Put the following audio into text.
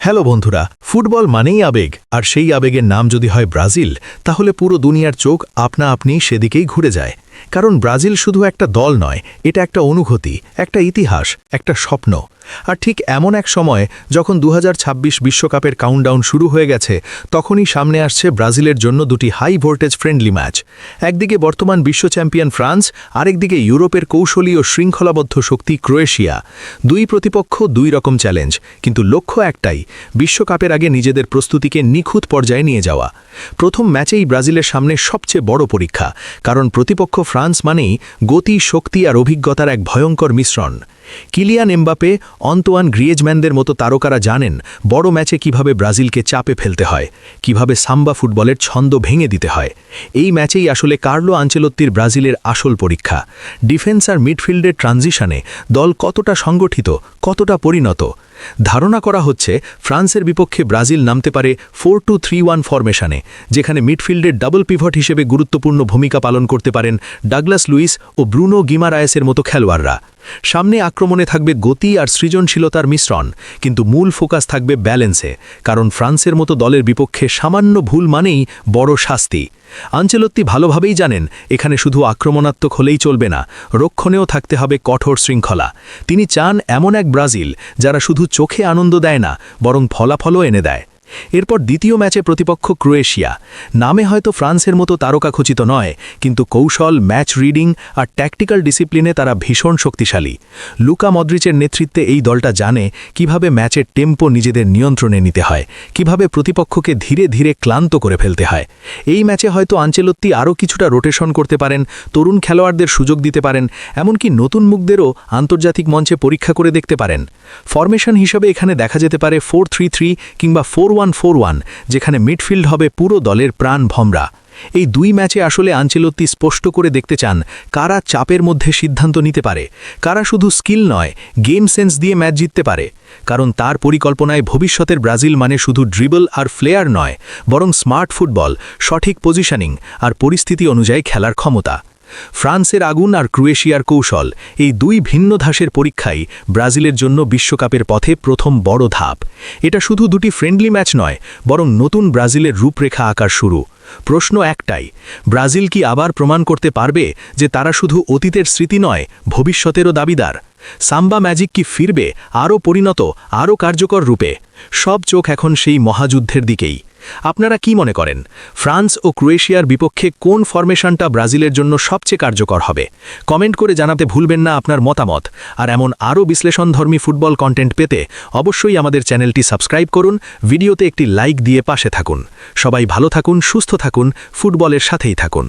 Hello বন্ধুরা, football মানেই আবেগ, আর সেই আবেগের নাম যদি হয় ব্রাজিল, তাহলে পুরো দুনিয়ার চোখ আপনা আপনি সেদিকেই ঘুরে যায়। কারণ ব্রাজিল শুধু একটা দল নয়, এটা একটা অনুভূতি, একটা ইতিহাস, একটা স্বপ্ন। আর ঠিক এমন এক সময় যখন 2026 বিশ্বকাপের কাউন্টডাউন শুরু হয়ে গেছে, তখনই সামনে আসছে ব্রাজিলের জন্য দুটি হাই ভোল্টেজ ফ্রেন্ডলি ম্যাচ। একদিকে বর্তমান বিশ্ব চ্যাম্পিয়ন ফ্রান্স, আরেকদিকে ইউরোপের কৌশলী ও শৃঙ্খলাবদ্ধ শক্তি ক্রোয়েশিয়া। দুই প্রতিপক্ষ দুই রকম চ্যালেঞ্জ, কিন্তু লক্ষ্য একটাই, বিশ্বকাপের আগে নিজেদের প্রস্তুতিকে নিখুঁত পর্যায়ে নিয়ে যাওয়া। প্রথম ম্যাচেই ব্রাজিলের সামনে সবচেয়ে বড় পরীক্ষা, কারণ প্রতিপক্ষ ফ্রান্স মানেই গতি, শক্তি আর অভিজ্ঞতার এক ভয়ঙ্কর মিশ্রণ। কিলিয়ান এমবাপে, অন্তোয়ান গ্রিয়েজম্যানদের মতো তারকারা জানেন বড় ম্যাচে কিভাবে ব্রাজিলকে চাপে ফেলতে হয়, কিভাবে সাম্বা ফুটবলের ছন্দ ভেঙে দিতে হয়। এই ম্যাচেই আসলে কার্লো আনচেলত্তির ব্রাজিলের আসল পরীক্ষা। ডিফেন্স আর মিডফিল্ডের ট্রানজিশনে দল কতটা সংগঠিত, কতটা পরিণত। ধারণা করা হচ্ছে ফ্রান্সের বিপক্ষে ব্রাজিল নামতে পারে 4-2-3-1 ফরমেশনে, যেখানে মিডফিল্ডের ডাবল পিভট হিসেবে গুরুত্বপূর্ণ ভূমিকা পালন করতে পারেন ডাগলাস লুইস ও ব্রুনো গিমারায়েসের মতো খেলোয়াড়রা। সামনে আক্রমণে থাকবে গতি আর সৃজনশীলতার মিশ্রণ, কিন্তু মূল ফোকাস থাকবে ব্যালেন্সে, কারণ ফ্রান্সের মতো দলের বিপক্ষে সামান্য ভুল মানেই বড় শাস্তি। আনচেলত্তি ভালোভাবেই জানেন এখানে শুধু আক্রমণাত্মক হলেই চলবে না, রক্ষণেও থাকতে হবে কঠোর শৃঙ্খলা। তিনি চান এমন এক ব্রাজিল যারা শুধু চোখে আনন্দ দেয় না, বরং ফলাফলও এনে দেয়। এরপর দ্বিতীয় ম্যাচে প্রতিপক্ষ ক্রোয়েশিয়া। নামে হয়তো ফ্রান্সের মতো তারকাখচিত নয়, কিন্তু কৌশল, ম্যাচ রিডিং আর ট্যাকটিক্যাল ডিসিপ্লিনে তারা ভীষণ শক্তিশালী। লুকা মদ্রিচের নেতৃত্বে এই দলটা জানে কিভাবে ম্যাচের টেম্পো নিজেদের নিয়ন্ত্রণে নিতে হয়, কিভাবে প্রতিপক্ষকে ধীরে ধীরে ক্লান্ত করে ফেলতে হয়। এই ম্যাচে হয়তো আনচেলত্তি আরও কিছুটা রোটেশন করতে পারেন, তরুণ খেলোয়াড়দের সুযোগ দিতে পারেন, এমনকি নতুন মুখদেরও আন্তর্জাতিক মঞ্চে পরীক্ষা করে দেখতে পারেন। ফরমেশন হিসেবে এখানে দেখা যেতে পারে 4-3-3 কিংবা 4-1-4-1, যেখানে মিডফিল্ড হবে পুরো দলের প্রাণ ভমরা। এই দুই ম্যাচে আসলে আনচেলত্তি স্পষ্ট করে দেখতে চান কারা চাপের মধ্যে সিদ্ধান্ত নিতে পারে, কারা শুধু স্কিল নয়, গেম সেন্স দিয়ে ম্যাচ জিততে পারে। কারণ তার পরিকল্পনায় ভবিষ্যতের ব্রাজিল মানে শুধু ড্রিবল আর ফ্লেয়ার নয়, বরং স্মার্ট ফুটবল, সঠিক পজিশনিং আর পরিস্থিতি অনুযায়ী খেলার ক্ষমতা। ফ্রান্সের আগুন আর ক্রোয়েশিয়ার কৌশল, এই দুই ভিন্ন ধাসের পরীক্ষাই ব্রাজিলের জন্য বিশ্বকাপের পথে প্রথম বড় ধাপ। এটা শুধু দুটি ফ্রেন্ডলি ম্যাচ নয়, বরং নতুন ব্রাজিলের রূপরেখা আঁকার শুরু। প্রশ্ন একটাই, ব্রাজিল কি আবার প্রমাণ করতে পারবে যে তারা শুধু অতীতের স্মৃতি নয়, ভবিষ্যতেরও দাবিদার? সাম্বা ম্যাজিক কি ফিরবে আরও পরিণত, আরও কার্যকর রূপে? সব চোখ এখন সেই মহাযুদ্ধের দিকেই। আপনারা কি মনে করেন, ফ্রান্স ও ক্রোয়েশিয়ার বিপক্ষে কোন ফরমেশনটা ব্রাজিলের জন্য সবচেয়ে কার্যকর হবে? কমেন্ট করে জানাতে ভুলবেন না আপনার মতামত। আর এমন আরও বিশ্লেষণধর্মী ফুটবল কন্টেন্ট পেতে অবশ্যই আমাদের চ্যানেলটি সাবস্ক্রাইব করুন, ভিডিওতে একটি লাইক দিয়ে পাশে থাকুন। সবাই ভালো থাকুন, সুস্থ থাকুন, ফুটবলের সাথেই থাকুন।